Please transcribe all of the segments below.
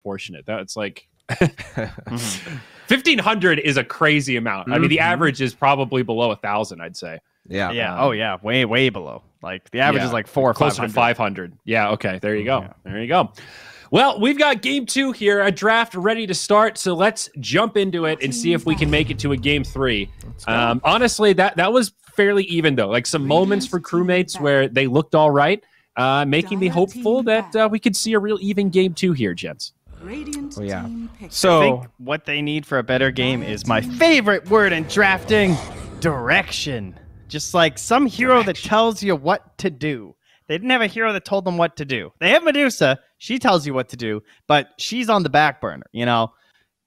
disproportionate. That's like 1,500 is a crazy amount. I mean, the average is probably below 1,000, I'd say. Yeah. Yeah. Oh, yeah. Way below. Like the average is like 400 or closer 500. to 500. Yeah. Okay. There you go. There you go. Well, we've got game 2 here, a draft ready to start. So let's jump into it and see if we can make it to a game 3. Honestly, that was fairly even, though. Like some moments for Crewmates where they looked all right, making me hopeful that we could see a real even game 2 here, gents. Oh, yeah. So I think what they need for a better game is my favorite word in drafting, direction. Just like some hero that tells you what to do. They didn't have a hero that told them what to do. They have Medusa. She tells you what to do, but she's on the back burner. You know,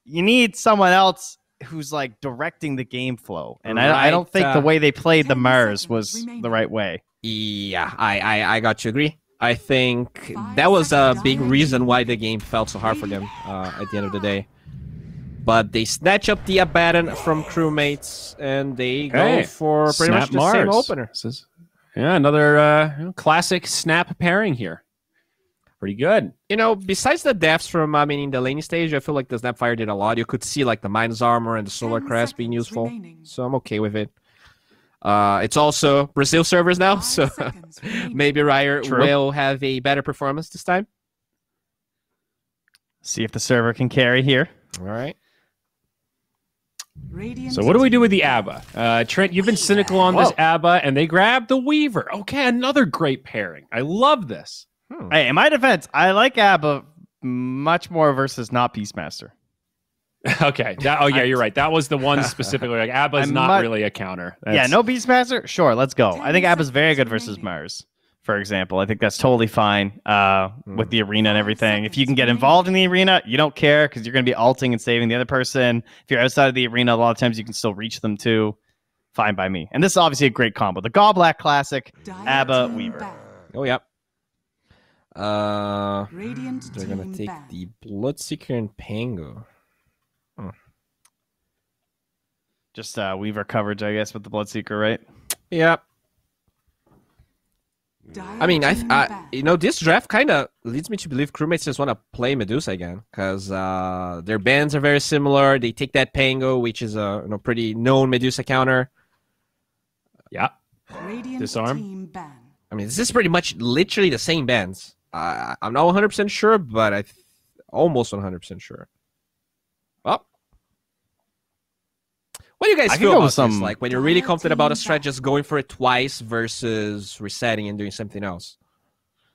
you need someone else who's like directing the game flow. And I don't think the way they played the Mars was the right way. Yeah, I got to agree. I think that was a big reason why the game felt so hard for them at the end of the day. But they snatch up the Abaddon from Crewmates, and they go for pretty much the same opener. Yeah, another classic snap pairing here. Pretty good. You know, besides the deaths from, in the laning stage, I feel like the Snapfire did a lot. You could see, like, the Mine's Armor and the Solar Crest being useful. So I'm okay with it. It's also Brazil servers now, so maybe Riot will have a better performance this time. See if the server can carry here. All right. So what do we do with the ABBA? Trent, you've been cynical on this ABBA, and they grabbed the Weaver. Okay, another great pairing. I love this. Hey, in my defense, I like ABBA much more versus not Beastmaster. Okay. You're right. That was the one specifically. Like ABBA is not really a counter. Yeah, no Beastmaster? Sure, let's go. I think ABBA's very good versus Mars, for example. I think that's totally fine with the arena and everything. If you can get involved in the arena, you don't care because you're going to be ulting and saving the other person. If you're outside of the arena, a lot of times you can still reach them too. Fine by me. And this is obviously a great combo. The Goblack Classic, ABBA, Weaver. Oh, yeah. They're going to take the Bloodseeker and Pango. Just Weaver coverage, I guess, with the Bloodseeker, right? Yeah. I mean, this draft kind of leads me to believe Crewmates just want to play Medusa again because their bans are very similar. They take that Pango, which is a pretty known Medusa counter. Yeah. Disarm. I mean, this is pretty much literally the same bans. I'm not 100% sure, but I'm almost 100% sure. Well, what do you guys feel about this? Like, when you're really confident about a strat, just going for it twice versus resetting and doing something else?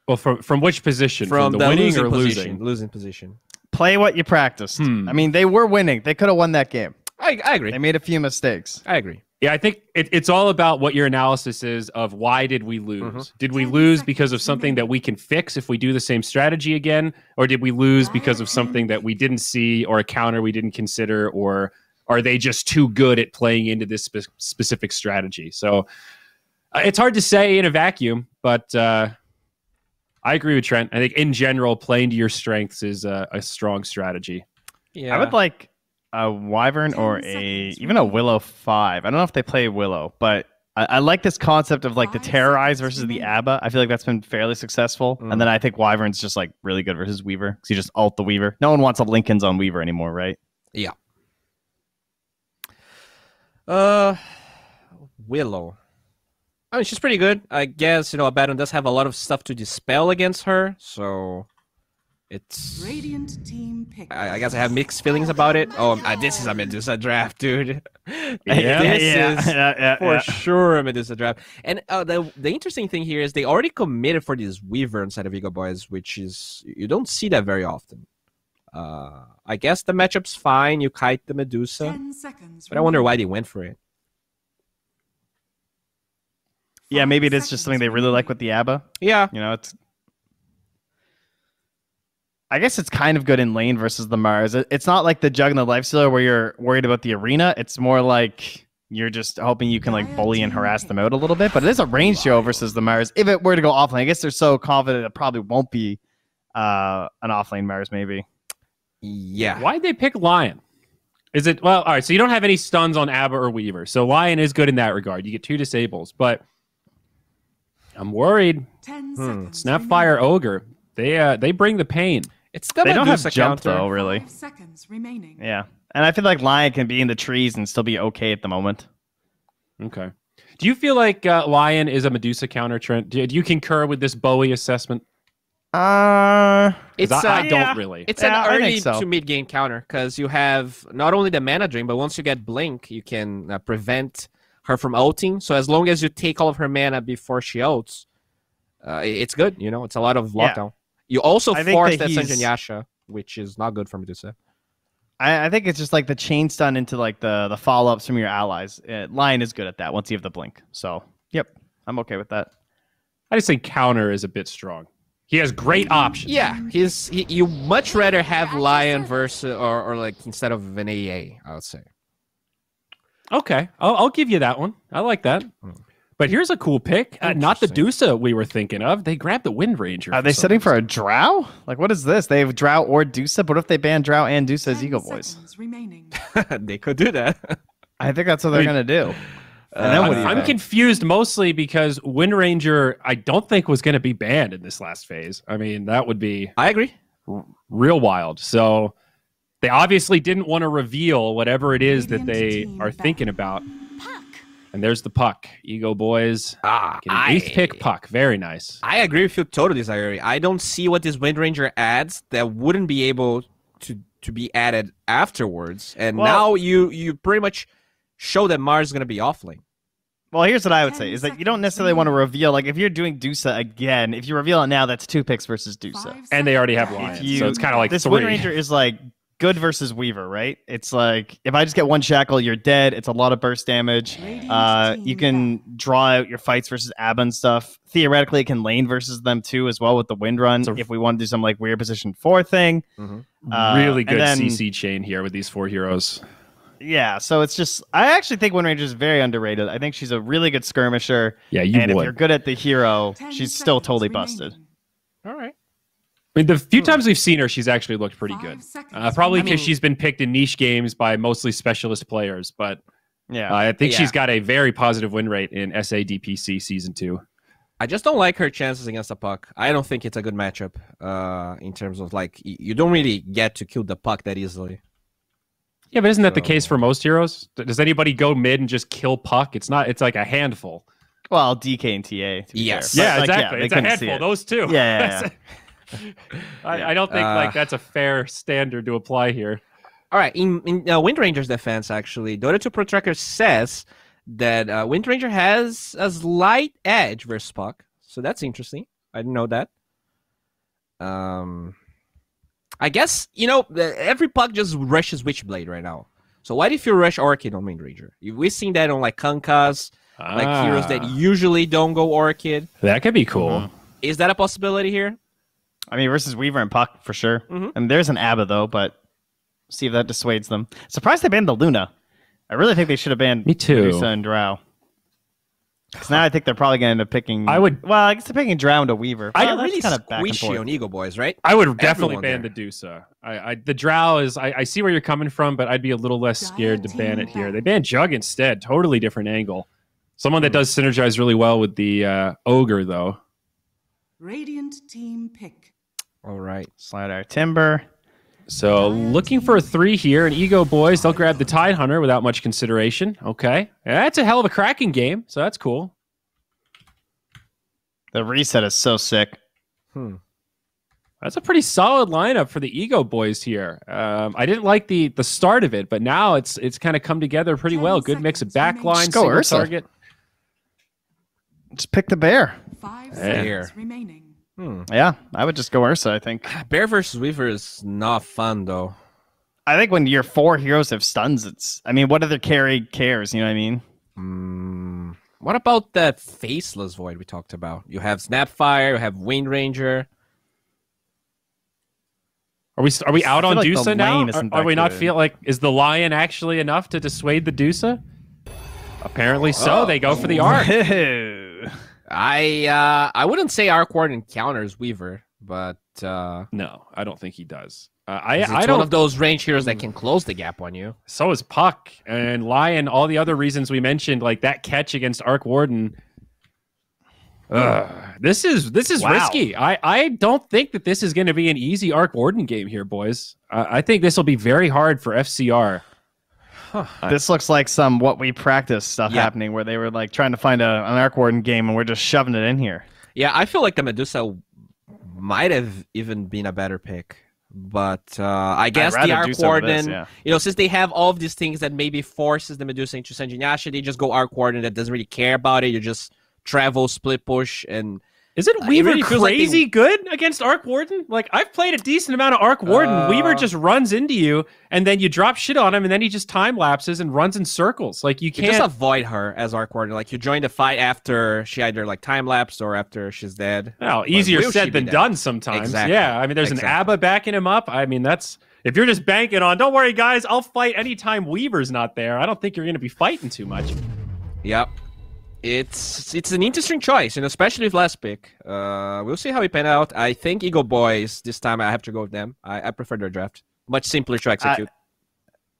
Well, from which position? From the winning or position. Losing position. Play what you practiced. I mean, they were winning. They could have won that game. I agree. They made a few mistakes. I agree. Yeah, I think it's all about what your analysis is of why did we lose? Did we lose because of something that we can fix if we do the same strategy again? Or did we lose because of something that we didn't see or a counter we didn't consider? Or are they just too good at playing into this specific strategy? So it's hard to say in a vacuum, but I agree with Trent. I think in general, playing to your strengths is a strong strategy. Yeah, I would like a Wyvern or even a Willow 5. I don't know if they play Willow, but I like this concept of like the Terrorize versus the ABBA. I feel like that's been fairly successful. And then I think Wyvern's just like really good versus Weaver because you just ult the Weaver. No one wants a Lincoln's on Weaver anymore, right? Yeah. Willow. I mean, she's pretty good. I guess, Abaddon does have a lot of stuff to dispel against her, so it's... Radiant team pick. I guess I have mixed feelings about it. Oh, this is a Medusa draft, dude. For sure a Medusa draft. And the interesting thing here is they already committed for this Weaver inside of EGOBOYS, which is... You don't see that very often. I guess the matchup's fine. You kite the Medusa. 10 seconds but I wonder why they went for it. Yeah, maybe it is just something they really like with the ABBA. Yeah. I guess it's kind of good in lane versus the Mars. It's not like the Jug and the Lifestealer where you're worried about the arena. It's more like you're just hoping you can like bully and harass them out a little bit. But it is a range show versus the Mars. If it were to go offlane, I guess they're so confident it probably won't be an offlane Mars maybe. Yeah. Why'd they pick Lion? Is it... Well, all right, so you don't have any stuns on ABBA or Weaver. So Lion is good in that regard. You get 2 disables. But I'm worried. 10 seconds Snapfire Ogre. They bring the pain. It's the They don't have Medusa jump counter. though, really. 5 seconds remaining. Yeah, and I feel like Lion can be in the trees and still be okay at the moment. Okay. Do you feel like Lion is a Medusa counter, Trent? Do you concur with this Bowie assessment? It's I yeah, don't really. It's Yeah, an I early think so. to mid game counter because you have not only the mana drain, but once you get Blink, you can prevent her from ulting. So as long as you take all of her mana before she ults, it's good. You know, it's a lot of Yeah. lockdown. You also I think force that that he's- Sanjin Yasha, which is not good for Medusa. I think it's just like the chain stun into like the follow ups from your allies. Lion is good at that once you have the blink. So yep, I'm okay with that. I just think counter is a bit strong. He has great options. Yeah, you much rather have Lion versus or like instead of an AA, I would say. Okay, I'll give you that one. I like that. But here's a cool pick. Not the Dusa we were thinking of. They grabbed the Wind Ranger. Are they setting for a Drow? Like, what is this? They have Drow or Dusa, but what if they ban Drow and Dusa as 10 EGOBOYS? seconds remaining. They could do that. I think that's what they're going to do. And then what do you I'm think? confused mostly because Wind Ranger, I don't think was going to be banned in this last phase. I mean, that would be I agree. real wild. So they obviously didn't want to reveal whatever it is that Radiant they team are back. thinking about. Puck. And there's the Puck. Ego-Boys. Get an I 8th pick Puck. Very nice. I agree with you totally, Zayuri. I don't see what this Wind Ranger adds that wouldn't be able to be added afterwards. And Well- now you pretty much show that Mars is going to be offlane. Well, here's what I would 10 say is that you don't seconds necessarily want to remaining. reveal, like, if you're doing Dusa again, if you reveal it now, that's 2 picks versus Dusa. 5 And they already have seconds Lions. You- So it's kind of like this 3. Wind Ranger is like good versus Weaver, right? It's like if I just get one shackle, you're dead. It's a lot of burst damage. Radiant You team can back. draw out your fights versus Abba and stuff. Theoretically, it can lane versus them too, as well with the Wind Run. So- If we want to do some like weird position 4 thing, Really and good then- CC chain here with these 4 heroes. yeah. So it's just I actually think Wind Ranger is very underrated. I think she's a really good skirmisher. Yeah, you and if would. you're good at the hero, 10 she's still seconds totally remaining. busted. All right. I mean, the few times we've seen her, she's actually looked pretty 5 good. seconds Probably I because mean- she's been picked in niche games by mostly specialist players. But Yeah. I think Yeah. she's got a very positive win rate in SA DPC Season 2. I just don't like her chances against the Puck. I don't think it's a good matchup in terms of like you don't really get to kill the Puck that easily. Yeah, but isn't that the So- case for most heroes? Does anybody go mid and just kill Puck? It's not. It's like a handful. Well, DK and TA. To be Yes. fair. Yeah, But, like, exactly. they it's a couldn't see handful. it. Those two. Yeah. I don't think like that's a fair standard to apply here. All right, in Wind Ranger's defense, actually, Dota 2 Pro Tracker says that Wind Ranger has a slight edge versus Puck, so that's interesting. I didn't know that. I guess every Puck just rushes Witchblade right now. So what if you rush Orchid on Wind Ranger? We've seen that on like Kankas, like heroes that usually don't go Orchid. That could be cool. Is that a possibility here? I mean, versus Weaver and Puck for sure. Mhm. And there's an Abba though, but see if that dissuades them. Surprised they banned the Luna. I really think they should have banned Me too. Medusa and Drow. Because now I think they're probably going to end up picking. I would- Well, I guess they're picking Drow into Weaver. I Well, that's really kind of back and squishy forth. on EGOBOYS, right? I would definitely Everyone ban there. the Dusa. The Drow is. I see where you're coming from, but I'd be a little less scared to ban it here. They banned Jug instead. Totally different angle. Someone that does synergize really well with the Ogre, though. Radiant team pick. All right. Slide our Timber. So looking for a 3 here, and EGOBOYS, they'll grab the Tidehunter without much consideration. Okay. Yeah, that's a hell of a cracking game, so that's cool. The reset is so sick. That's a pretty solid lineup for the EGOBOYS here. I didn't like the start of it, but now it's kind of come together pretty 10 well. Good mix of seconds remaining. backline, Just go single Ursa. target. Just pick the bear. 5 Fair. seconds remaining. Yeah, I would just go Ursa, I think. Bear versus Weaver is not fun, though. I think when your 4 heroes have stuns, it's... I mean, what other carry cares? You know what I mean? What about that Faceless Void we talked about? You have Snapfire, you have Wind Ranger. Are we out I on feel like the Dusa now? lane isn't Are we that not good. feel like is the Lion actually enough to dissuade the Dusa? Apparently so. They go for the arc. I wouldn't say Arc Warden counters Weaver, but No, I don't think he does. it's I one don't. of those range heroes that can close the gap on you. So is Puck and Lion. All the other reasons we mentioned, like that catch against Arc Warden. This is Wow. risky. I don't think that this is going to be an easy Arc Warden game here, boys. I think this will be very hard for FCR. This looks like some what we practice stuff Yeah. happening where they were like trying to find an Arc Warden game and we're just shoving it in here. Yeah, I feel like the Medusa might have even been a better pick. But I guess the rather Arc do some of Warden, this, yeah. you know, since they have all of these things that maybe forces the Medusa into Sanjinyashi, they just go Arc Warden that doesn't really care about it. You just travel, split push, and Isn't Weaver really feels like crazy good against Arc Warden? Like, I've played a decent amount of Arc Warden. Weaver just runs into you, and then you drop shit on him, and then he just time lapses and runs in circles. Like, you you can't. just avoid her as Arc Warden. Like, you join the fight after she either like time lapsed or after she's dead. Well, But easier will she said be than dead? done sometimes. Exactly. Yeah, I mean, there's an Exactly. ABBA backing him up. I mean, that's if you're just banking on, don't worry, guys, I'll fight anytime Weaver's not there. I don't think you're going to be fighting too much. Yep. It's an interesting choice, and especially with last pick. We'll see how we pan out. I think EGOBOYS this time. I have to go with them. I prefer their draft. Much simpler to execute.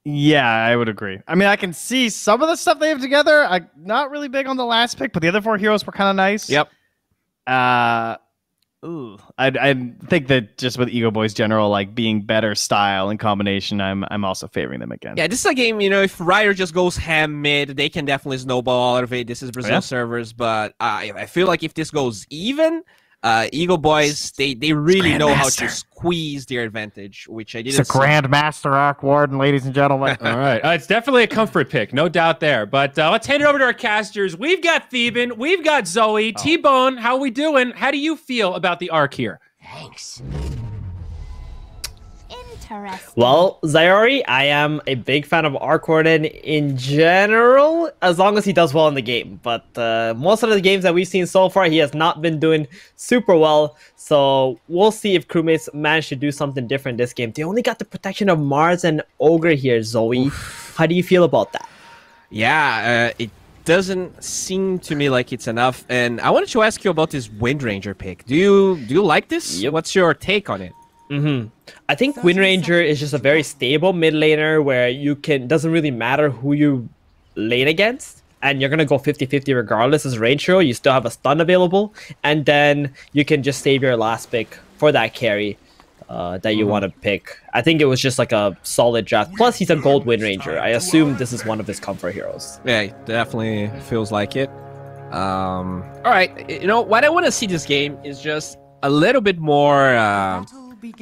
Yeah, I would agree. I mean, I can see some of the stuff they have together. I'm not really big on the last pick, but the other 4 heroes were kind of nice. Yep. I think that just with EGOBOYS general, like being better style and combination, I'm also favoring them again. Yeah, this is a game, you know, if Ryder just goes ham mid, they can definitely snowball out of it. This is Brazil servers, but I feel like if this goes even, EGOBOYS, they really know how to squeeze their advantage, which I didn't It's a see. Grandmaster Arc Warden, ladies and gentlemen. All right. It's definitely a comfort pick, no doubt there. But let's hand it over to our casters. We've got Theban. We've got Zoe. T-Bone, how we doing? How do you feel about the arc here? Thanks. Interesting. Well, Zayori, I am a big fan of Arc Warden in general, as long as he does well in the game. But most of the games that we've seen so far, he has not been doing super well. So we'll see if Crewmates manage to do something different this game. They only got the protection of Mars and Ogre here, Zoe. How do you feel about that? Yeah, it doesn't seem to me like it's enough. And I wanted to ask you about this Wind Ranger pick. Do you like this? Yep. What's your take on it? I think Wind Ranger is just a very stable mid laner where you can doesn't really matter who you lane against, and you're gonna go 50-50 regardless. As range hero, you still have a stun available, and then you can just save your last pick for that carry that you want to pick. I think it was just like a solid draft. Plus, he's a gold Wind Ranger. I assume this is one of his comfort heroes. Yeah, it definitely feels like it. All right, you know what I want to see this game is just a little bit more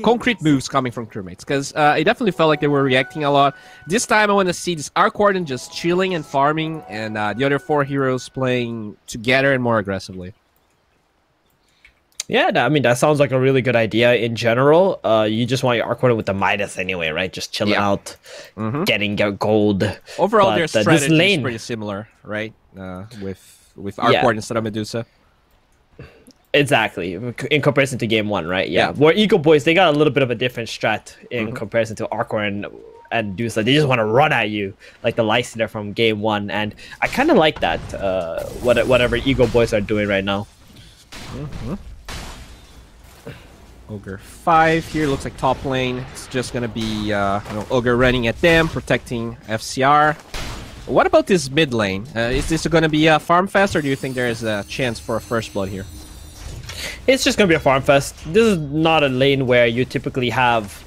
concrete moves coming from Crewmates, because it definitely felt like they were reacting a lot. This time I want to see this Arc Warden just chilling and farming, and the other 4 heroes playing together and more aggressively. Yeah, I mean, that sounds like a really good idea in general. You just want your Arc Warden with the Midas anyway, right? Just chilling out, getting gold. Overall, But, their this strategy lane- is pretty similar, right? With Arc Yeah. Warden instead of Medusa. Exactly, in comparison to game 1, right? Yeah. Yeah. Where EGOBOYS, they got a little bit of a different strat in comparison to Arcor and Dusa. They just want to run at you like the Lysander from game 1, and I kind of like that. Whatever EGOBOYS are doing right now. Ogre 5 here looks like top lane. It's just gonna be Ogre running at them, protecting FCR. What about this mid lane? Is this gonna be a farm fest, or do you think there is a chance for a first blood here? It's just gonna be a farm fest. This is not a lane where you typically have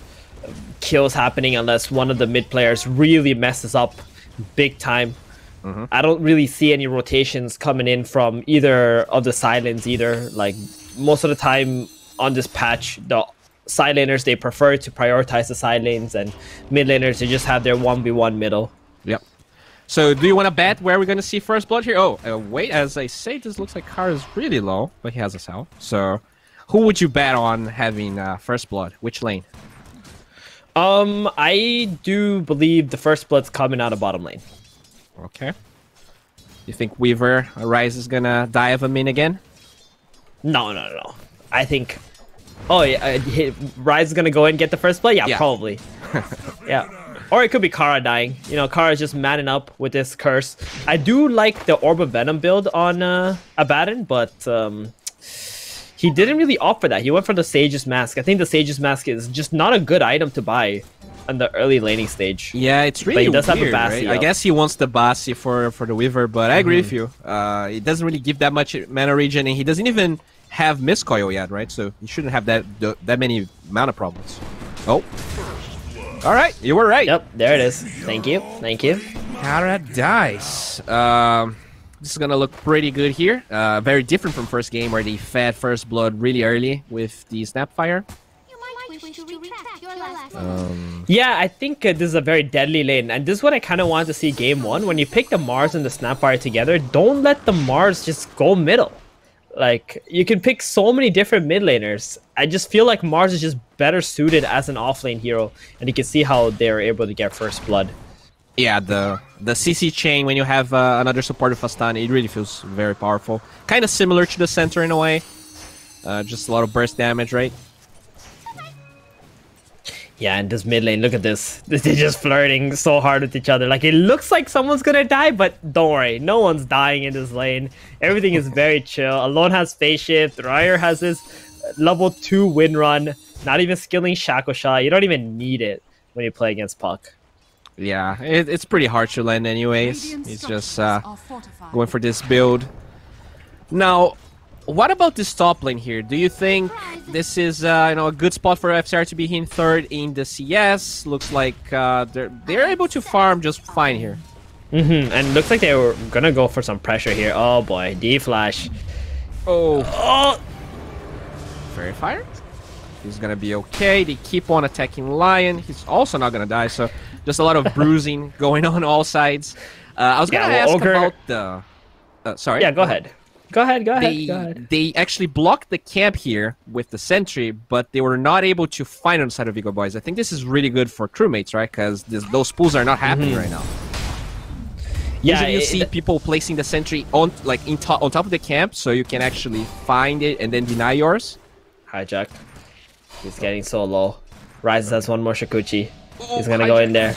kills happening unless one of the mid players really messes up big time. I don't really see any rotations coming in from either of the side lanes either. Like, most of the time on this patch, the side laners, they prefer to prioritize the side lanes, and mid laners, they just have their 1v1 middle. Yep. So do you want to bet where we're going to see first blood here? Oh, wait, as I say, this looks like Kara is really low, but he has a cell. So who would you bet on having first blood? Which lane? I do believe the first blood's coming out of bottom lane. Okay. You think Weaver Rise is going to dive him in again? No. I think... Oh, yeah, Rise is gonna go and get the first blood? Yeah, probably. Yeah. Or it could be Kara dying. You know, Kara's just manning up with this curse. I do like the Orb of Venom build on Abaddon, but he didn't really opt for that. He went for the Sage's Mask. I think the Sage's Mask is just not a good item to buy on the early laning stage. Yeah, it's really he does have a weird, Bassi right? up. I guess he wants the Bassi for the Weaver, but I agree with you. It doesn't really give that much mana regen, and he doesn't even have Miscoil yet, right? So he shouldn't have that many mana problems. Oh. All right, you were right. Yep, there it is. Thank you. Thank you. Paradise. This is gonna look pretty good here. Very different from first game where they fed first blood really early with the Snapfire. Yeah, I think this is a very deadly lane, and this is what I kind of wanted to see game 1. When you pick the Mars and the Snapfire together, don't let the Mars just go middle. Like, you can pick so many different mid laners. I just feel like Mars is just better suited as an offlane hero, and you can see how they're able to get first blood. Yeah, the CC chain, when you have another supportive Fastan, it really feels very powerful. Kind of similar to the center in a way. Just a lot of burst damage, right? Yeah, and this mid lane, look at this. They're just flirting so hard with each other. Like, it looks like someone's gonna die, but don't worry. No one's dying in this lane. Everything is very chill. Alone has phase shift. Ryer has his level 2 win run. Not even skilling Shackle Shot. You don't even need it when you play against Puck. Yeah, it's pretty hard to land anyways. He's just going for this build. Now, what about this top lane here? Do you think this is a good spot for FCR to be in third in the CS? Looks like they're able to farm just fine here. And looks like they were gonna go for some pressure here. Oh boy, D-Flash. Oh. Fairy Fire? He's gonna be okay. They keep on attacking Lion. He's also not gonna die, so just a lot of bruising going on all sides. I was gonna ask Ogre... about the... sorry? Yeah, go ahead. Go ahead. They actually blocked the camp here with the sentry, but they were not able to find on the side of EGOBOYS. I think this is really good for crewmates, right? Because those pulls are not happening right now. Yeah, usually you see people placing the sentry on top of the camp, so you can actually find it and then deny yours. Hijack. He's getting so low. Rises has one more Shikuchi. He's gonna go in there.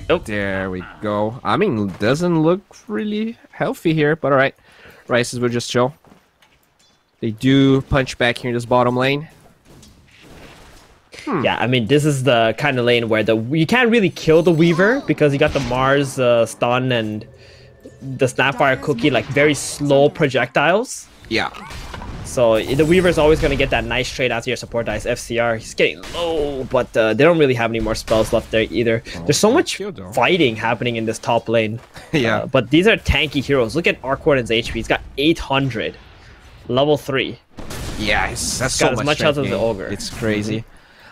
Nope. There we go. I mean, doesn't look really healthy here, but alright. Rises will just chill. They do punch back here in this bottom lane. Yeah, I mean, this is the kind of lane where you can't really kill the Weaver because you got the Mars stun and the Snapfire cookie, like very slow projectiles. Yeah. So the Weaver is always going to get that nice trade after your support dice. FCR, he's getting low, but they don't really have any more spells left there either. There's so much fighting happening in this top lane. Yeah. But these are tanky heroes. Look at Arcwarden's HP. He's got 800. Level 3. Yeah, that's got as much health as the Ogre. It's crazy.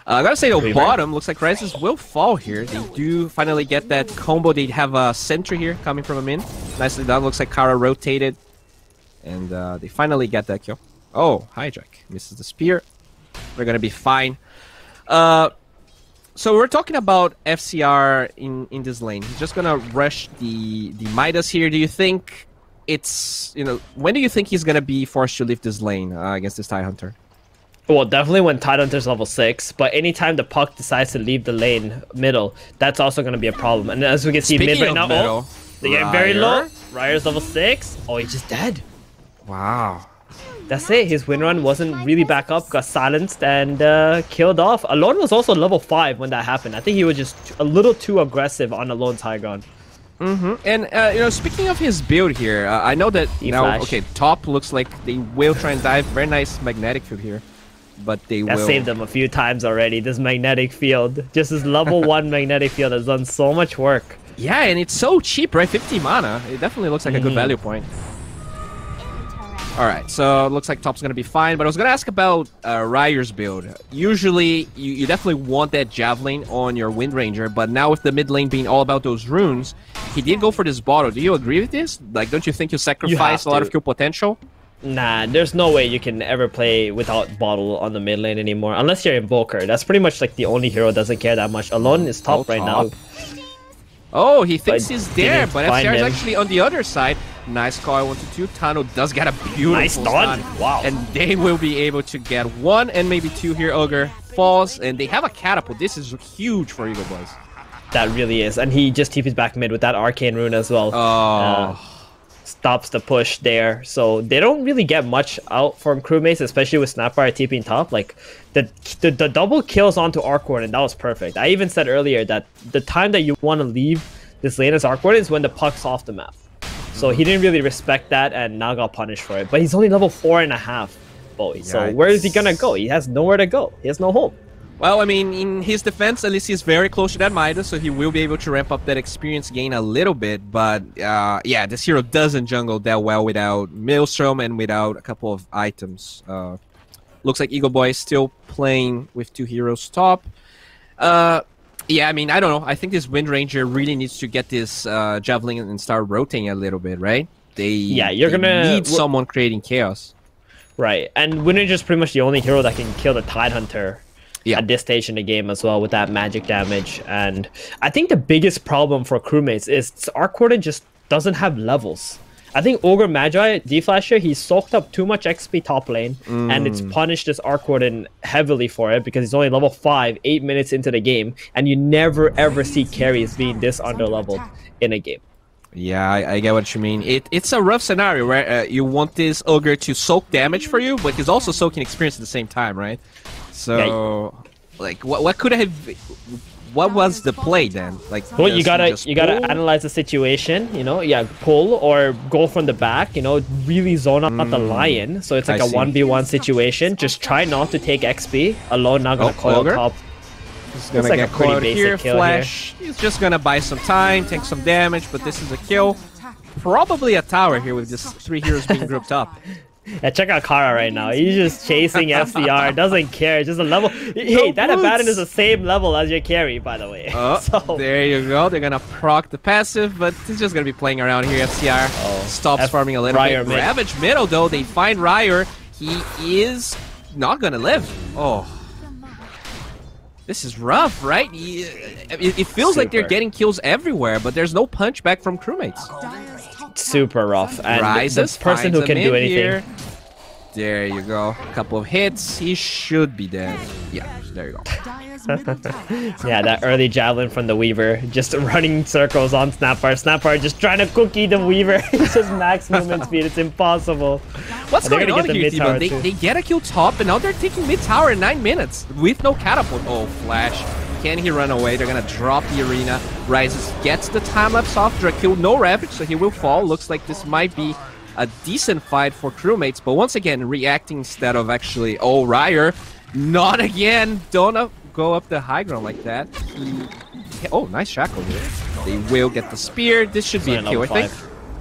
I gotta say, the bottom looks like Rises will fall here. They do finally get that combo. They have a sentry here coming from a min. Nicely done. Looks like Kara rotated. And they finally get that kill. Oh, Hijack misses the spear. We're gonna be fine. So we're talking about FCR in this lane. He's just gonna rush the Midas here. Do you think it's when do you think he's gonna be forced to leave this lane against this TIE Hunter? Well, definitely when Tidehunter's level 6, but anytime the Puck decides to leave the lane middle, that's also going to be a problem. And as we can see, mid right now, they get very low. Ryer's level 6. Oh, he's just dead. Wow. That's it. His win run wasn't really back up, got silenced and killed off. Alone was also level 5 when that happened. I think he was just a little too aggressive on Alone's high ground. And speaking of his build here, I know that now, okay, top looks like they will try and dive. Very nice magnetic field here. But they will... saved them a few times already, this magnetic field. Just this level 1 magnetic field has done so much work. Yeah, and it's so cheap, right? 50 mana. It definitely looks like a good value point. Alright, so it looks like top's going to be fine. But I was going to ask about Ryer's build. Usually, you definitely want that Javelin on your Wind Ranger. But now with the mid lane being all about those runes, he did go for this bottle. Do you agree with this? Like, don't you think you sacrifice a lot of kill potential? Nah, there's no way you can ever play without bottle on the mid lane anymore. Unless you're Invoker. That's pretty much like the only hero that doesn't care that much. Alone is top right now. Oh, he thinks he's there, but FCR is him. actually on the other side. Nice call, I wanted to. Tano does get a beautiful nice stun. Wow. And they will be able to get 1 and maybe 2 here. Ogre falls, and they have a catapult. This is huge for EGOBOYS. That really is. And he just TP's back mid with that arcane rune as well. Oh. stops the push there. So they don't really get much out from Crewmates, especially with Snapfire TPing top. Like the double kills onto Arc Warden, that was perfect. I even said earlier that the time that you want to leave this lane as Arc Warden is when the puck's off the map. So he didn't really respect that and now got punished for it. But he's only level 4.5, boy. So where is he gonna go? He has nowhere to go. He has no home. Well, I mean, in his defense, at least he's very close to that Midas, so he will be able to ramp up that experience gain a little bit. But yeah, this hero doesn't jungle that well without Maelstrom and without a couple of items. Looks like EGOBOYS still playing with 2 heroes top. Yeah, I mean, I don't know. I think this Wind Ranger really needs to get this Javelin and start rotating a little bit, right? You're gonna need someone creating chaos. Right, and Wind Ranger is pretty much the only hero that can kill the Tide Hunter. At this stage in the game as well with that magic damage. And I think the biggest problem for Crewmates is Arc Warden just doesn't have levels. I think Ogre Magi, D-Flasher, he soaked up too much XP top lane and it's punished this Arc Warden heavily for it because he's only level 5, 8 minutes into the game, and you never ever see carries being this underleveled in a game. Yeah, I get what you mean. It's a rough scenario where you want this Ogre to soak damage for you, but he's also soaking experience at the same time, right? So, like, what could have? What was the play then? Like, well, you gotta analyze the situation. You know, pull or go from the back. You know, really zone out the lion. So it's like a 1v1 situation. Just try not to take XP alone. Not gonna coil top. He's gonna get coiled here. Flash. He's just gonna buy some time, take some damage, but this is a kill. Probably a tower here with just 3 heroes being grouped up. Yeah, check out Kara right now. He's just chasing FCR, doesn't care. It's just a level. Hey, that Abaddon is the same level as your carry, by the way. So there you go. They're gonna proc the passive, but he's just gonna be playing around here. FCR stops farming a little bit. Ravage middle though. They find Ryer. He is not gonna live. Oh, this is rough, right? It feels like they're getting kills everywhere, but there's no punch back from Crewmates. Super rough, and the person who can do anything. Here. There you go. A couple of hits. He should be dead. Yeah, there you go. Yeah, that early javelin from the Weaver, just running circles on Snapfire. Snapfire just trying to cookie the Weaver. It's just max movement speed. It's impossible. What's going on here, T-Bone? They get a kill top, and now they're taking mid tower in 9 minutes with no catapult. Oh, Flash. Can he run away? They're gonna drop the arena. Rises gets the time lapse off. Drakil, no Ravage, so he will fall. Looks like this might be a decent fight for Crewmates, but once again, reacting instead of actually... Oh, Ryer, not again. Don't go up the high ground like that. Oh, nice shackle here. They will get the spear. This should be a kill, I think.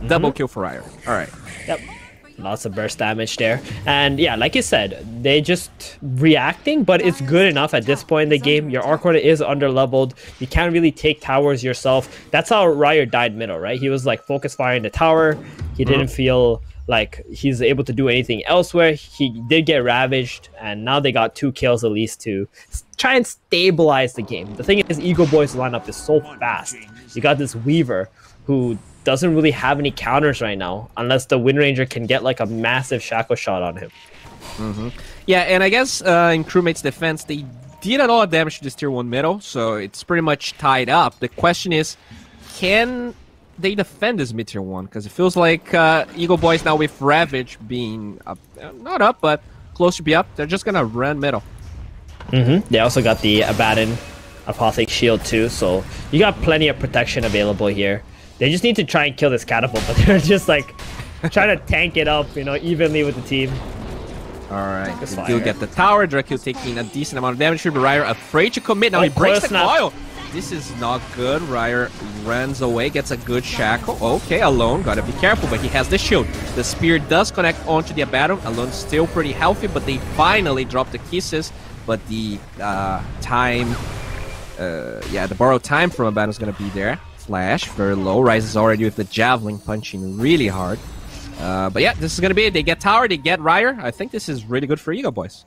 Double kill for Ryer. All right. Yep. Lots of burst damage there. And yeah, like you said, they just reacting, but it's good enough at this point in the game. Your Arc Warden is under-leveled. You can't really take towers yourself. That's how Ryer died middle, right? He was like focus firing the tower. He didn't feel like he's able to do anything elsewhere. He did get ravaged, and now they got 2 kills at least to try and stabilize the game. The thing is, EGOBOYS lineup is so fast. You got this Weaver who doesn't really have any counters right now unless the Wind Ranger can get like a massive shackle shot on him. Yeah, and I guess in Crewmates' defense, they did a lot of damage to this tier 1 middle, so it's pretty much tied up. The question is, can they defend this mid tier 1? Because it feels like EGOBOYS now with Ravage being up, not up, but close to be up, they're just gonna run middle. They also got the Abaddon Apothec Shield too, so you got plenty of protection available here. They just need to try and kill this catapult, but they're just like trying to tank it up, you know, evenly with the team. Alright, he'll get the tower. Drakil taking a decent amount of damage here, but Ryer afraid to commit. Now he breaks the coil. This is not good. Ryer runs away, gets a good shackle. Okay, Alone, gotta be careful, but he has the shield. The spear does connect onto the Abaddon. Alone's still pretty healthy, but they finally drop the kisses. But the time, the borrowed time from Abaddon's gonna be there. Flash, very low. Rises already with the Javelin punching really hard. But yeah, this is going to be it. They get tower, they get Ryer. I think this is really good for EGOBOYS.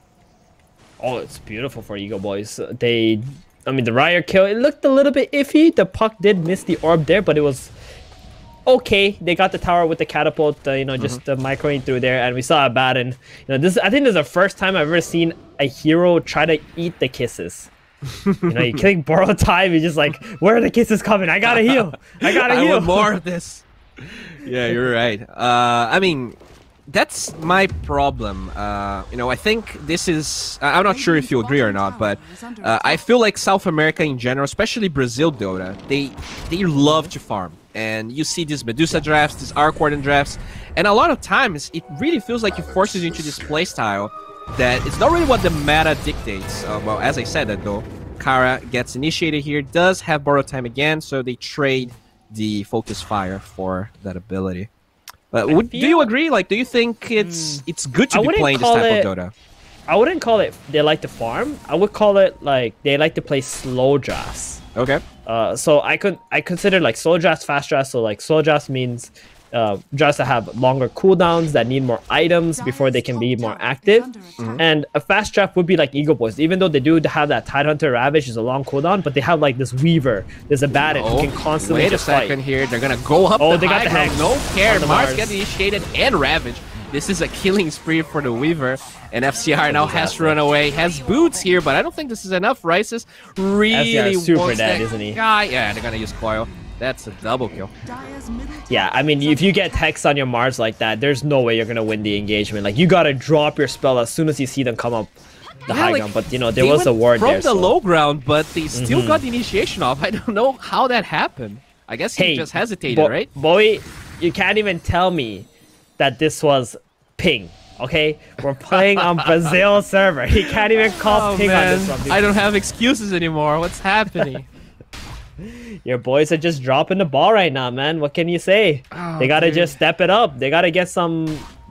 Oh, it's beautiful for EGOBOYS. I mean, the Ryer kill, it looked a little bit iffy. The puck did miss the orb there, but it was okay. They got the tower with the catapult, just microing through there. And we saw Abaddon. I think this is the first time I've ever seen a hero try to eat the kisses. You're killing borrowed time. You're just like, where are the kisses coming? I gotta heal. I gotta heal. I want more of this. Yeah, you're right. I mean, that's my problem. You know, I think this is... I'm not sure if you agree or not, but I feel like South America in general, especially Brazil Dota, they love to farm. And you see these Medusa drafts, these Arc Warden drafts, and a lot of times it really feels like it forces you into this playstyle that it's not really what the meta dictates. Well, as I said that though, Kara gets initiated here, does have borrow time again, so they trade the Focus Fire for that ability. But do you agree? Like, do you think it's good to be playing this type of Dota? I wouldn't call it they like to farm. I would call it like they like to play slow drafts. Okay. So I consider like slow drafts, fast drafts. So like slow drafts means drafts that have longer cooldowns, that need more items before they can be more active. And a fast draft would be like EGOBOYS. Even though they do have that Tidehunter Ravage is a long cooldown, but they have like this Weaver, there's a Baton who can constantly wait a second fight. here. They're gonna go up. Oh, they got the high Hex. ground. No care. On the Mars Mars. gets initiated and Ravage. This is a killing spree for the Weaver, and FCR now has to run away. Has boots here, but I don't think this is enough. Rices really FCR is super wants dead, that isn't he? guy. Yeah, they're gonna use Coil. That's a double kill. Yeah, I mean, if you get Hex on your Mars like that, there's no way you're gonna win the engagement. Like, you gotta drop your spell as soon as you see them come up the high ground. But, you know, there was a ward from there. the so. low ground, but they still got the initiation off. I don't know how that happened. I guess he just hesitated, right? Boy, you can't even tell me that this was ping. Okay, we're playing on Brazil server. He can't even call ping on this one. I don't have excuses anymore. What's happening? Your boys are just dropping the ball right now, man. What can you say? They gotta just step it up. They gotta get some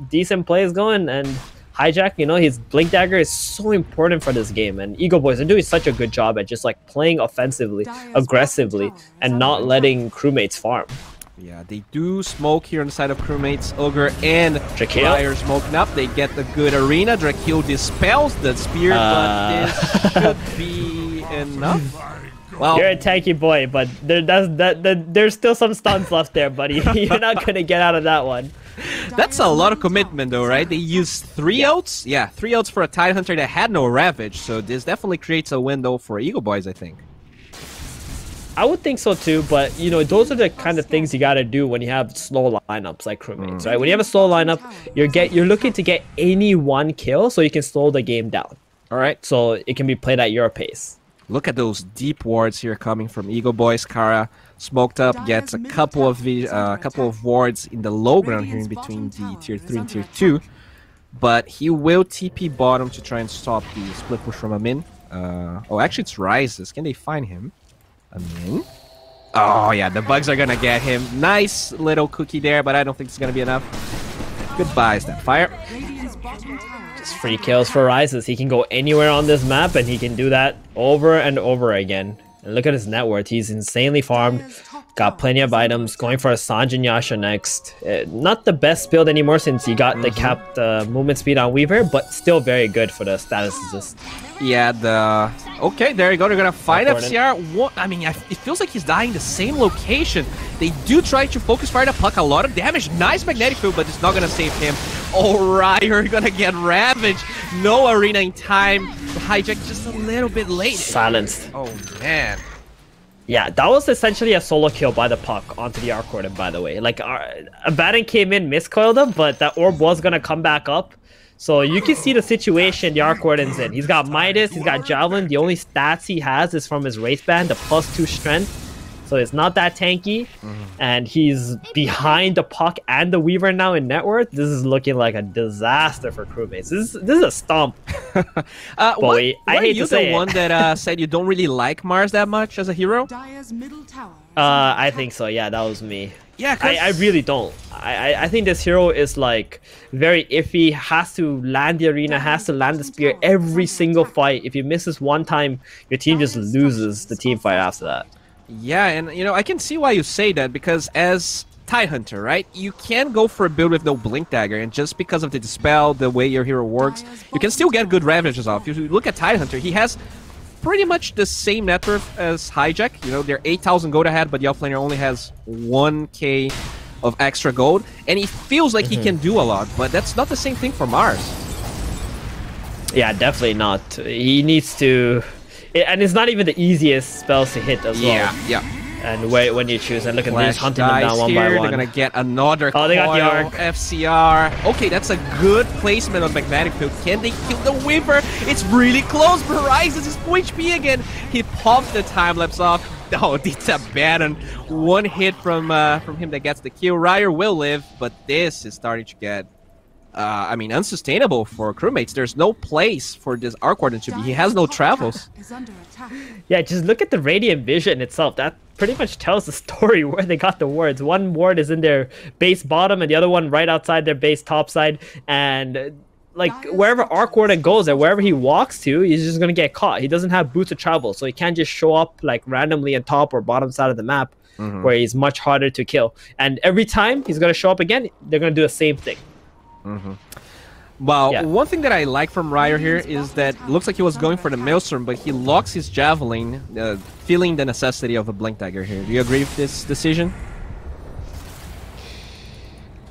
decent plays going. And Hijack, you know, his Blink Dagger is so important for this game. And EGOBOYS are doing such a good job at just like playing offensively, aggressively, and not letting crewmates farm. Yeah, they do smoke here on the side of Crewmates. Ogre and Fire smoking up. They get the good arena. Drakil dispels the spear, but this should be enough. Well, you're a tanky boy, but there's still some stuns left there, buddy. You're not gonna get out of that one. That's a lot of commitment, though, right? They used 3 outs. Yeah, 3 outs for a Tidehunter that had no Ravage, so this definitely creates a window for EGOBOYS, I think. I would think so too, but you know, those are the kind of things you gotta do when you have slow lineups like Crewmates, right? When you have a slow lineup, you're looking to get any one kill so you can slow the game down. All right, so it can be played at your pace. Look at those deep wards here coming from EGOBOYS. Kara smoked up, gets a couple of wards in the low ground here in between the tier 3 and tier 2, but he will TP bottom to try and stop the split push from Amin. Oh, actually it's Rises. Can they find him? Amin? Oh yeah, the bugs are gonna get him. Nice little cookie there, but I don't think it's gonna be enough. Goodbye, Snapfire. Just free kills for Rises. He can go anywhere on this map, and he can do that over and over again. And look at his net worth. He's insanely farmed. Got plenty of items. Going for a Sanj and Yasha next. Not the best build anymore since he got the capped movement speed on Weaver, but still very good for the status assist. Yeah, okay, there you go. They're gonna fight FCR. What? I mean, it feels like he's dying the same location. They do try to focus fire to pluck a lot of damage. Nice magnetic field, but it's not gonna save him. Alright, you're gonna get ravaged. No arena in time. Hijack just a little bit late. Silenced. Oh man. Yeah, that was essentially a solo kill by the puck onto the Arc Warden, by the way. Like, a Baton came in, miscoiled him, but that orb was gonna come back up. So you can see the situation the Arc Warden's in. He's got Midas, he's got Javelin. The only stats he has is from his Wristband, the +2 strength. So it's not that tanky. And he's behind the puck and the Weaver now in net worth. This is looking like a disaster for Crewmates. This is a stomp. Boy, I hate to say the one that said you don't really like Mars that much as a hero? I think so. Yeah, that was me. Yeah, I really don't. I think this hero is like very iffy. Has to land the arena, has to land the spear every single fight. If he misses one time, your team just loses the team fight after that. Yeah, and you know, I can see why you say that, because as Tidehunter, right, you can go for a build with no Blink Dagger, and just because of the Dispel, the way your hero works, you can still get good Ravages off. If you look at Tidehunter, he has pretty much the same net worth as Hijack. You know, they're 8,000 gold ahead, but the offlaner only has 1k of extra gold, and he feels like he can do a lot, but that's not the same thing for Mars. Yeah, definitely not. He needs to... And it's not even the easiest spells to hit as well. Yeah. and when you choose. And look at this, Flash hunting them dies down one here. by They're one. gonna get another Oh, they got the coil, arc. FCR. Okay, that's a good placement on Magnetic Field. Can they kill the Weaver? It's really close. Horizons is full HP again. He pops the time lapse off. Oh, it's a bad one. One hit from him that gets the kill. Ryer will live, but this is starting to get, I mean, unsustainable for Crewmates. There's no place for this Arc Warden to be. He has no travels. Is under attack. Yeah, just look at the Radiant Vision itself. That pretty much tells the story where they got the wards. One ward is in their base bottom, and the other one right outside their base top side. And like wherever Arc Warden goes and wherever he walks to, he's just gonna get caught. He doesn't have boots of travel, so he can't just show up like randomly on top or bottom side of the map, where he's much harder to kill. And every time he's gonna show up again, they're gonna do the same thing. Well, Yeah. one thing that I like from Ryer here is that it looks like he was going for the Maelstrom, but he locks his Javelin, feeling the necessity of a Blink Dagger here. Do you agree with this decision?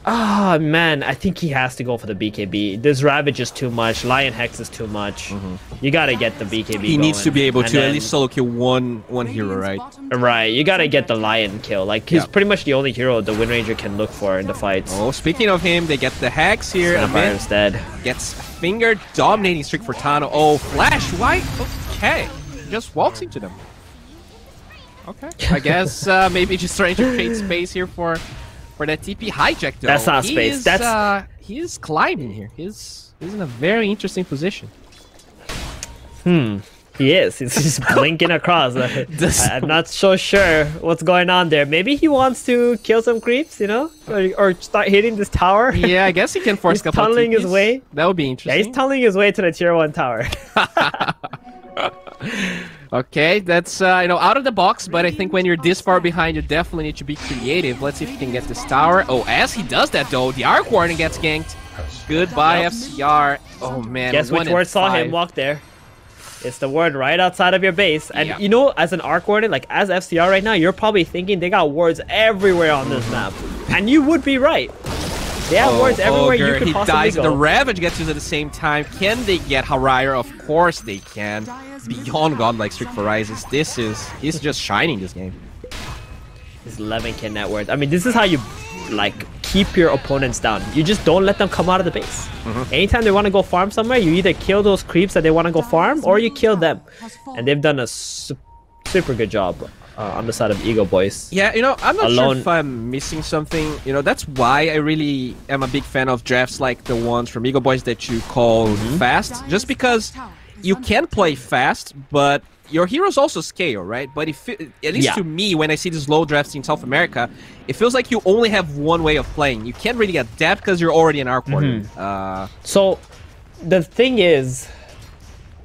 Ah, man, I think he has to go for the BKB. This Ravage is too much. Lion Hex is too much. You gotta get the BKB He needs to going. be able And to at then- least solo kill one hero, right? Right, you gotta get the Lion kill. Like, he's Yeah. pretty much the only hero the Wind Ranger can look for in the fights. Oh, speaking of him, they get the Hex here. Snapfire Amit instead. gets finger dominating streak for Tano. Oh, Flash, why? Okay, just walks into them. Okay, I guess maybe just trying to create space here for that TP hijack. Though. That's not He space, is, that's- he's climbing here. He's in a very interesting position. He is. He's just blinking across. I'm not so sure what's going on there. Maybe he wants to kill some creeps, you know? Or start hitting this tower. Yeah, I guess he can force He's a couple of tunneling his TPs. way. That would be Yeah, interesting. he's tunneling his way to the tier 1 tower. Okay, that's out of the box, but I think when you're this far behind, you definitely need to be creative. Let's see if he can get this tower. Oh, as he does that though, the Arc Warden gets ganked. Goodbye, FCR. Oh man, Guess which ward saw him walk there? It's the ward right outside of your base. And Yeah. you know, as an Arc Warden, like as FCR right now, you're probably thinking they got wards everywhere on this map. And you would be right. They have wards everywhere you could he possibly dies. go. The Ravage gets used at the same time. Can they get Harire? Of course they can. Beyond godlike streak for Rises. He's just shining this game. This 11k net worth. I mean, this is how you like keep your opponents down. You just don't let them come out of the base. Anytime they want to go farm somewhere, you either kill those creeps that they want to go farm, or you kill them. And they've done a super good job on the side of EGOBOYS. Yeah, I'm not sure Alone. if I'm missing something. That's why I really am a big fan of drafts like the ones from EGOBOYS that you call fast. Just because you can play fast, but your heroes also scale, right? But at least to me, when I see these low drafts in South America, it feels like you only have one way of playing. You can't really adapt because you're already an Arc Warden. So the thing is,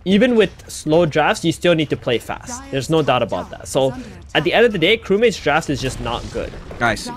even with slow drafts, you still need to play fast. There's no doubt about that. So at the end of the day, Crewmates draft is just not good Guys,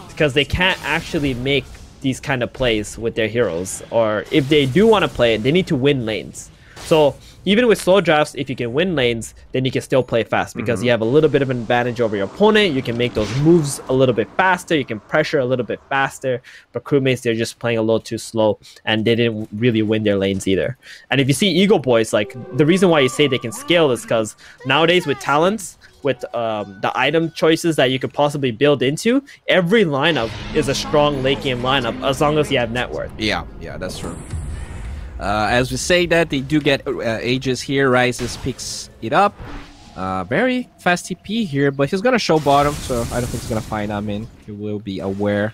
because they can't actually make these kind of plays with their heroes. Or if they do want to play it, they need to win lanes. So even with slow drafts, if you can win lanes, then you can still play fast because you have a little bit of an advantage over your opponent. You can make those moves a little bit faster. You can pressure a little bit faster. But Crewmates, they're just playing a little too slow, and they didn't really win their lanes either. And if you see EGOBOYS, like the reason why you say they can scale is because nowadays with talents, with the item choices that you could possibly build into, every lineup is a strong late game lineup as long as you have net worth. yeah, that's true. As we say that, they do get Aegis here. Rises picks it up. Very fast TP here, but he's going to show bottom, so I don't think he's going to find Amin. He will be aware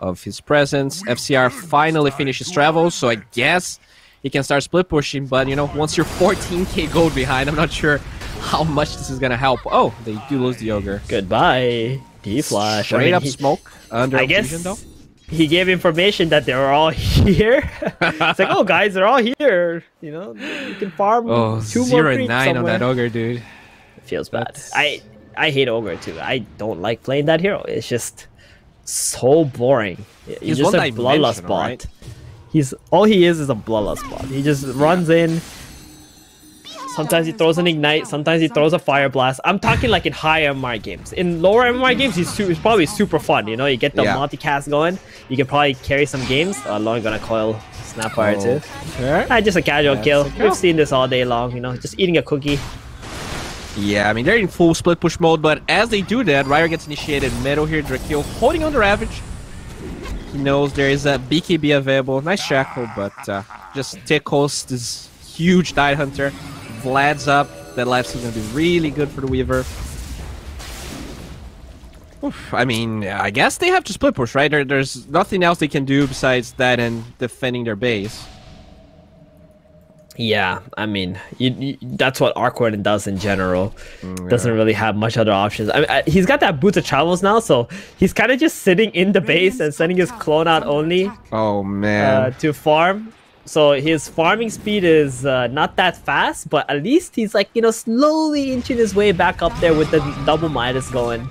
of his presence. FCR finally finishes travels, so I guess he can start split pushing, but once you're 14k gold behind, I'm not sure how much this is going to help. Oh, they do lose the Ogre. Goodbye, D-Flash. Straight up smoke under I guess Occlusion, though. he gave information that they were all here. It's like, oh, guys, they're all here. You can farm 2 more creeps 0-9 on somewhere. that Ogre, dude. It feels bad. I hate Ogre, too. I don't like playing that hero. It's just so boring. He's just a bloodlust one-dimensional, bot. right? All he is a bloodlust bot. He just runs in. Sometimes he throws an ignite. Sometimes he throws a fire blast. I'm talking like in high MMR games. In lower MMR games, he's probably super fun. You get the multicast going. You can probably carry some games. Lone gonna coil Snapfire too. Okay. Just a casual That's kill. a kill. We've seen this all day long. Just eating a cookie. Yeah, I mean, they're in full split push mode, but as they do that, Ryer gets initiated middle here. Drakeo holding on the Ravage. He knows there is a BKB available. Nice Shackle, but just tickles this huge Tide Hunter. Vlad's up. That life's going to be really good for the Weaver. Oof, I mean, I guess they have to split push, right? There's nothing else they can do besides that and defending their base. Yeah, I mean, that's what Arcwarden does in general. Doesn't really have much other options. I mean, he's got that Boots of Travels now, so he's kind of just sitting in the base and sending his clone out only Oh, man. to farm. So his farming speed is not that fast, but at least he's like, you know, slowly inching his way back up there with the double Midas going.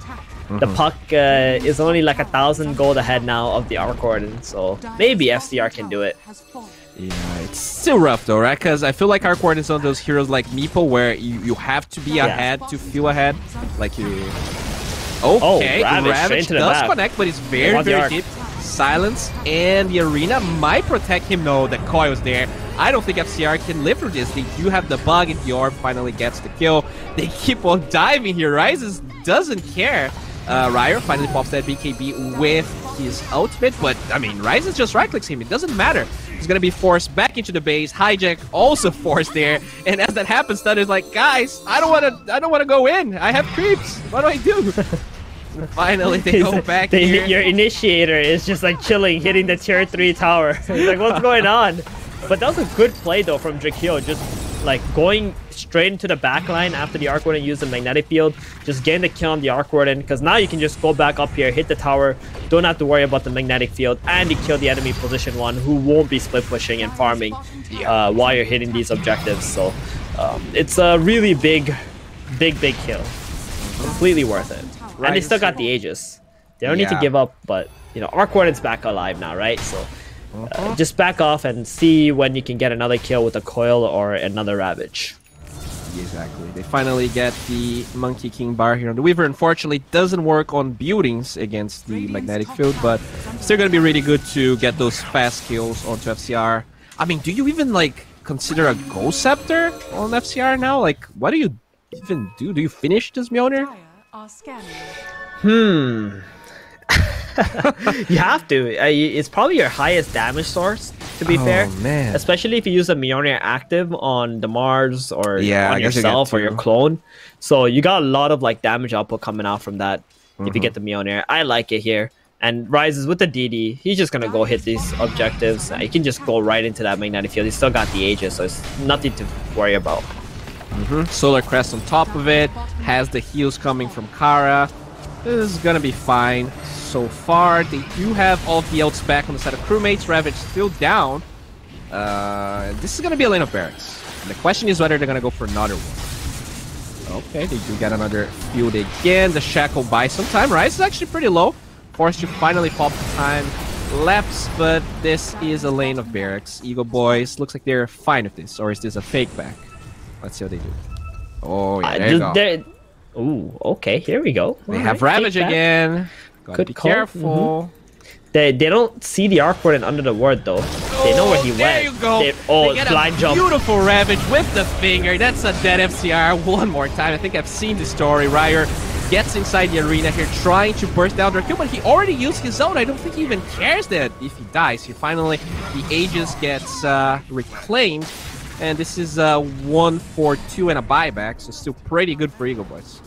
The puck is only like 1,000 gold ahead now of the Arcwarden, so maybe FCR can do it. Yeah, it's still rough though, right? Because I feel like Arcwarden is one of those heroes like Meeple where you have to be ahead to feel ahead. Like you... Okay, Ravage does connect, but it's very, very deep. Silence, and the arena might protect him. No, the coil is there. I don't think FCR can live through this. They do have the bug, and the orb finally gets the kill. They keep on diving here. Rises doesn't care. Ryer finally pops that BKB with his ultimate, but I mean, Rises just right-clicks him. It doesn't matter. He's gonna be forced back into the base. Hijack also forced there, and as that happens, Thunder's like, guys, I don't wanna go in. I have creeps. What do I do? Finally, they go back here. Your initiator is just like chilling, hitting the tier 3 tower. He's like, what's going on? But that was a good play though from Drakeo, just like going straight into the back line after the Arcwarden used the magnetic field, just getting the kill on the Arcwarden, because now you can just go back up here, hit the tower, don't have to worry about the magnetic field, and you kill the enemy position 1 who won't be split pushing and farming while you're hitting these objectives. So it's a really big kill. Completely worth it. And they still got the Aegis. They don't need to give up, but you know, Arcwarden's back alive now, right? So just back off and see when you can get another kill with a coil or another Ravage. Exactly. They finally get the Monkey King bar here on the Weaver. Unfortunately, doesn't work on buildings against the magnetic field, but still going to be really good to get those fast kills onto FCR. I mean, do you even like consider a Ghost Scepter on FCR now? Like, what do you even do? Do you finish this Mjolnir? You have to. It's probably your highest damage source, to be fair. Man. Especially if you use a Mjolnir active on the Mars or on I guess yourself or your clone. So you got a lot of like damage output coming out from that if you get the Mjolnir. I like it here. And Rises with the DD, he's just gonna go hit these objectives. He can just go right into that magnetic field. He's still got the Aegis, so it's nothing to worry about. Solar Crest on top of it, has the heals coming from Kara. This is gonna be fine so far. They do have all of the ults back on the side of Crewmates. Ravage still down. This is gonna be a lane of barracks. And the question is whether they're gonna go for another one. Okay, they do get another field again. The Shackle buys some time. Rise is actually pretty low. Forced to finally pop the time lapse, but this is a lane of barracks. EGOBOYS looks like they're fine with this, or is this a fake back? Let's see what they do. Oh, yeah, there you go. Ooh, okay, here we go. They have Ravage again. Gotta be careful. They don't see the Arcwarden under the ward though. They know where he went. There you go. They get blind a jump. Beautiful Ravage with the finger. That's a dead FCR one more time. I think I've seen the story. Ryer gets inside the arena here, trying to burst down their kill, but he already used his own. I don't think he even cares that if he dies. He finally, the Aegis gets reclaimed, and this is 1 for 2 and a buyback, so still pretty good for EGOBOYS.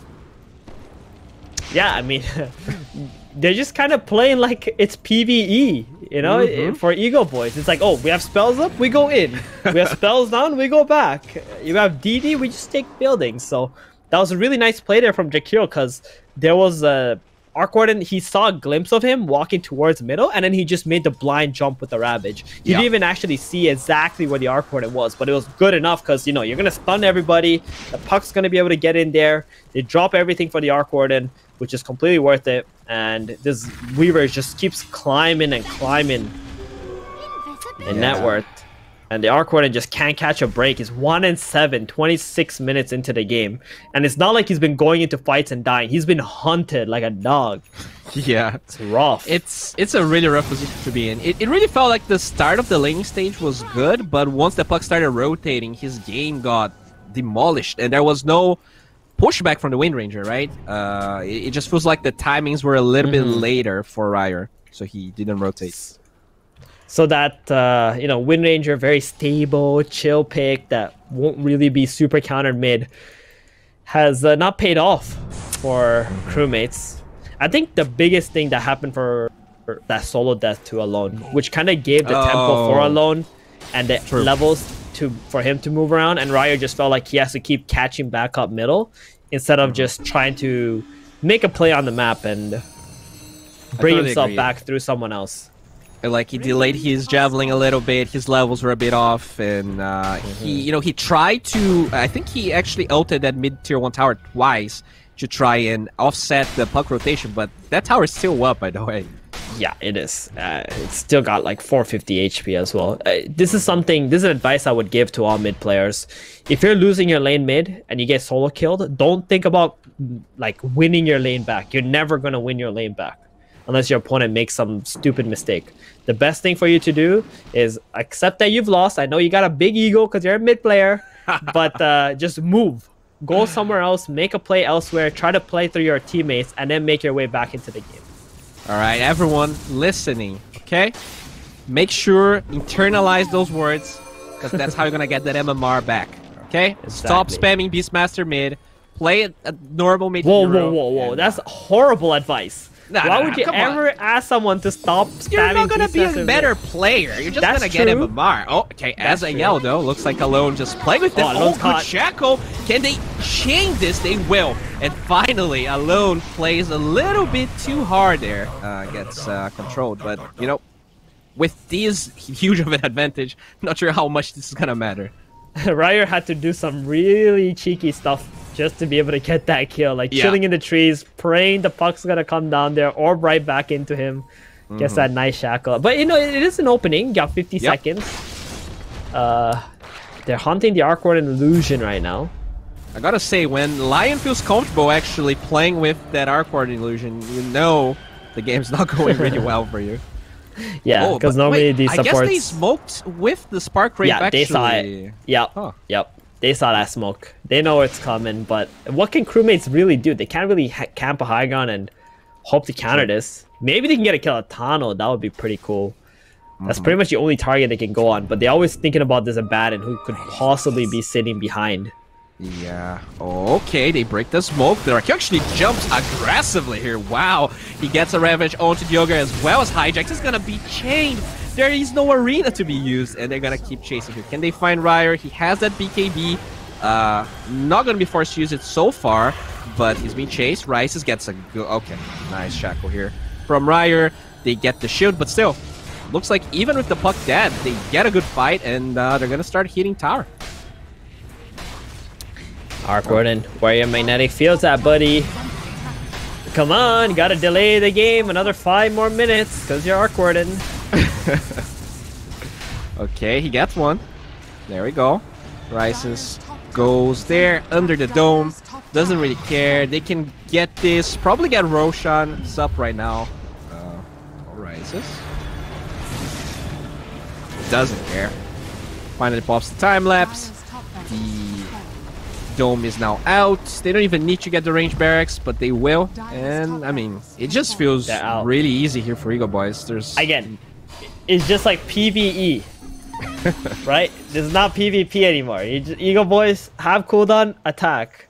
Yeah, I mean, they're just kind of playing like it's PvE, you know, for EGOBOYS. It's like, oh, we have spells up, we go in. We have spells down, we go back. You have DD, we just take buildings. So that was a really nice play there from Drakeo, because there was a Arcwarden, he saw a glimpse of him walking towards middle, and then he just made the blind jump with the Ravage. He didn't even actually see exactly where the Arcwarden was, but it was good enough because, you know, you're going to stun everybody. The puck's going to be able to get in there. They drop everything for the Arcwarden, which is completely worth it. And this Weaver just keeps climbing and climbing in net worth. And the Arcwarden just can't catch a break. He's 1-7, 26 minutes into the game. And it's not like he's been going into fights and dying. He's been hunted like a dog. Yeah. It's rough. It's a really rough position to be in. It really felt like the start of the laning stage was good, but once the puck started rotating, his game got demolished. And there was no pushback from the Wind Ranger, right? It just feels like the timings were a little bit later for Ryer, so he didn't rotate. So that, you know, Wind Ranger, very stable, chill pick that won't really be super countered mid, has not paid off for Crewmates. I think the biggest thing that happened for that solo death to Alone, which kind of gave the tempo for Alone and the levels for him to move around, and Ryer just felt like he has to keep catching back up middle instead of just trying to make a play on the map and bring himself back through someone else. Like, he delayed his javelin a little bit, his levels were a bit off, and he tried to, I think he actually ulted that mid tier 1 tower twice to try and offset the puck rotation, but that tower is still up, by the way. Yeah, it is. It's still got like 450 HP as well. This is advice I would give to all mid players. If you're losing your lane mid and you get solo killed, don't think about like winning your lane back. You're never going to win your lane back unless your opponent makes some stupid mistake. The best thing for you to do is accept that you've lost. I know you got a big ego because you're a mid player, but just move. Go somewhere else, make a play elsewhere, try to play through your teammates, and then make your way back into the game. All right, everyone listening, okay? Make sure, internalize those words, because that's how you're going to get that MMR back, okay? Exactly. Stop spamming Beastmaster mid, play a normal mid Whoa, hero. whoa. That's horrible advice. Why would you ever ask someone to stop spamming? You're not going to be a Beastmaster better mid? player. You're just going to get MMR. Oh, okay, as a yell, though, looks like Alone just playing with this. Alone's good hot. Shackle. Can they chain this? They will. And finally, Alone plays a little bit too hard there. Gets controlled, but, you know, with this huge of an advantage, not sure how much this is going to matter. Ryer had to do some really cheeky stuff just to be able to get that kill. Like chilling in the trees, praying the puck's going to come down there or right back into him. Gets that nice shackle. But, you know, it is an opening. Got 50 seconds. They're hunting the Arc Warden Illusion right now. I gotta say, when Lion feels comfortable actually playing with that Arc Warden Illusion, you know the game's not going really well for you. Yeah, because normally these supports... I guess they smoked with the Spark Rape, actually. They saw it. Yep. They saw that smoke. They know it's coming, but what can Crewmates really do? They can't really camp a high ground and hope to counter this. Maybe they can get a kill at Tano. That would be pretty cool. That's pretty much the only target they can go on, but they're always thinking about this Abaddon who could possibly be sitting behind. Yeah. Okay, they break the smoke. The Arc actually jumps aggressively here. Wow. He gets a Ravage onto the Ogre as well as Hijack. He's gonna be chained. There is no arena to be used, and they're gonna keep chasing here. Can they find Ryer? He has that BKB. Not gonna be forced to use it so far, but he's being chased. Rises gets a good... Okay, nice shackle here from Ryer. They get the shield, but still, looks like even with the puck dead, they get a good fight, and they're gonna start hitting tower. Arc Warden, where your magnetic field's at, buddy? Come on, gotta delay the game another 5 more minutes, because you're Arc Warden. Okay, he gets one. There we go. Rises goes there under the dome. Doesn't really care. They can get this. Probably get Roshan. It's up right now. Rises. Doesn't care. Finally pops the time lapse. The dome is now out. They don't even need to get the range barracks, but they will. And I mean, it just feels really easy here for EGOBOYS. There's again, it's just like PvE, right? This is not PvP anymore. EGOBOYS have cooldown, attack.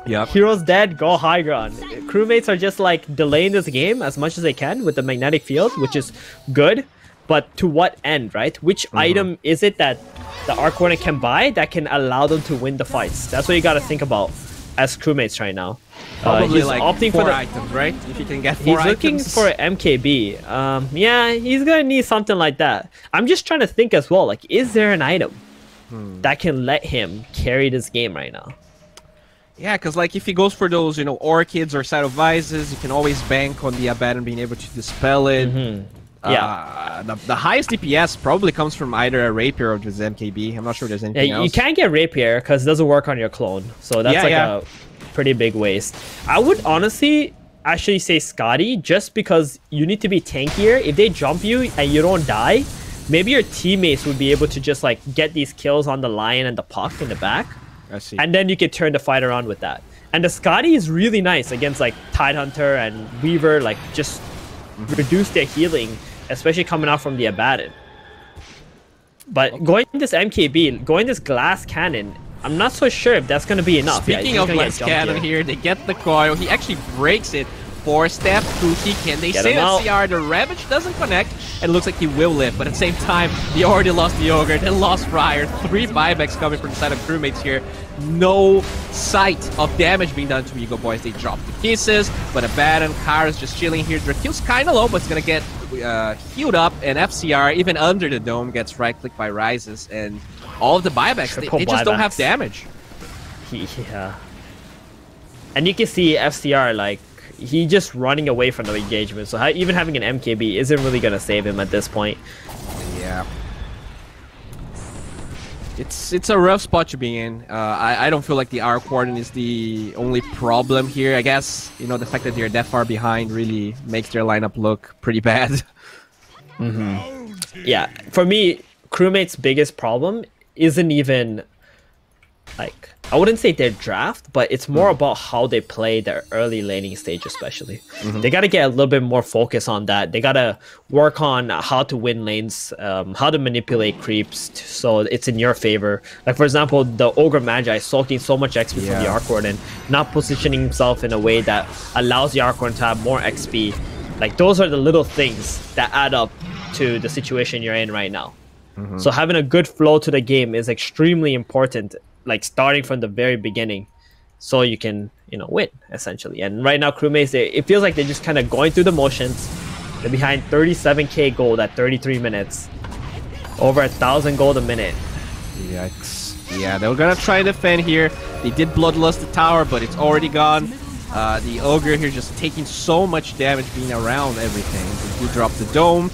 Yep. Heroes dead, go high ground. Crewmates are just like delaying this game as much as they can with the magnetic field, which is good. But to what end, right? Which item is it that the Arc Warden can buy that can allow them to win the fights? That's what you got to think about as Crewmates right now. Probably he's like opting 4 for the items, right? If you can get 4 items. He's looking for MKB. Yeah, he's gonna need something like that. I'm just trying to think as well. Like, is there an item that can let him carry this game right now? Yeah, because like if he goes for those, you know, Orchids or Side of Vices, you can always bank on the Abaddon being able to dispel it. Yeah. The highest DPS probably comes from either a Rapier or just MKB. I'm not sure there's anything else. You can't get Rapier because it doesn't work on your clone. So that's a pretty big waste. I would honestly actually say Scotty just because you need to be tankier. If they jump you and you don't die, maybe your teammates would be able to just like get these kills on the Lion and the Puck in the back. I see. And then you could turn the fight around with that. And the Scotty is really nice against like Tidehunter and Weaver, like just reduce their healing, especially coming out from the Abaddon. But going this MKB, going this Glass Cannon, I'm not so sure if that's going to be enough. Speaking of Glass Cannon here, they get the coil. He actually breaks it. 4-step, Pookie, can they save FCR? The Ravage doesn't connect, and it looks like he will live, but at the same time, they already lost the Ogre, then lost Friar. 3 buybacks coming from the side of Crewmates here. No sight of damage being done to EGOBOYS. They drop the kisses, but Abaddon, Kara's just chilling here. Drakil's kind of low, but it's going to get healed up, and FCR, even under the dome, gets right-clicked by Rises, and all of the buybacks, they just don't have damage. Yeah. And you can see FCR, like, he just running away from the engagement, so even having an MKB isn't really going to save him at this point. Yeah. It's a rough spot to be in. I don't feel like the R coordinate is the only problem here. I guess, you know, the fact that they're that far behind really makes their lineup look pretty bad. Yeah, for me, Crewmates' biggest problem isn't even, like, I wouldn't say their draft, but it's more about how they play their early laning stage, especially. They got to get a little bit more focus on that. They got to work on how to win lanes, how to manipulate creeps so it's in your favor. Like, for example, the Ogre Magi soaking so much XP from the Arc and not positioning himself in a way that allows the Arc to have more XP. Like, those are the little things that add up to the situation you're in right now. So having a good flow to the game is extremely important, like starting from the very beginning, so you can, you know, win essentially. And right now, Crewmates, it feels like they're just kind of going through the motions. They're behind 37k gold at 33 minutes, over 1,000 gold a minute. Yikes! Yeah, they're gonna try and defend here. They did bloodlust the tower, but it's already gone. The Ogre here just taking so much damage, being around everything. They do drop the dome.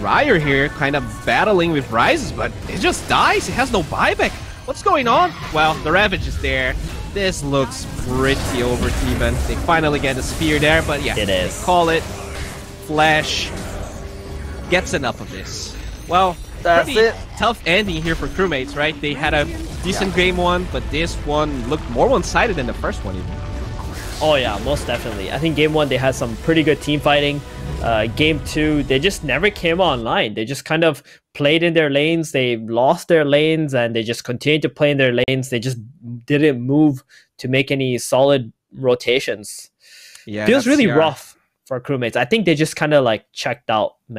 Ryer here kind of battling with Rises, but it just dies. It has no buyback. What's going on? Well, the Ravage is there. This looks pretty over even. They finally get a spear there, but yeah, it is. They call it. Flash gets enough of this. Well, that's it. Tough ending here for Crewmates, right? They had a decent game one, but this one looked more one-sided than the first one even. Oh yeah, most definitely. I think game 1 they had some pretty good team fighting. Game 2 they just never came online. They just kind of played in their lanes. They lost their lanes and they just continued to play in their lanes. They just didn't move to make any solid rotations. Yeah, feels really rough for Crewmates. I think they just kind of like checked out, man.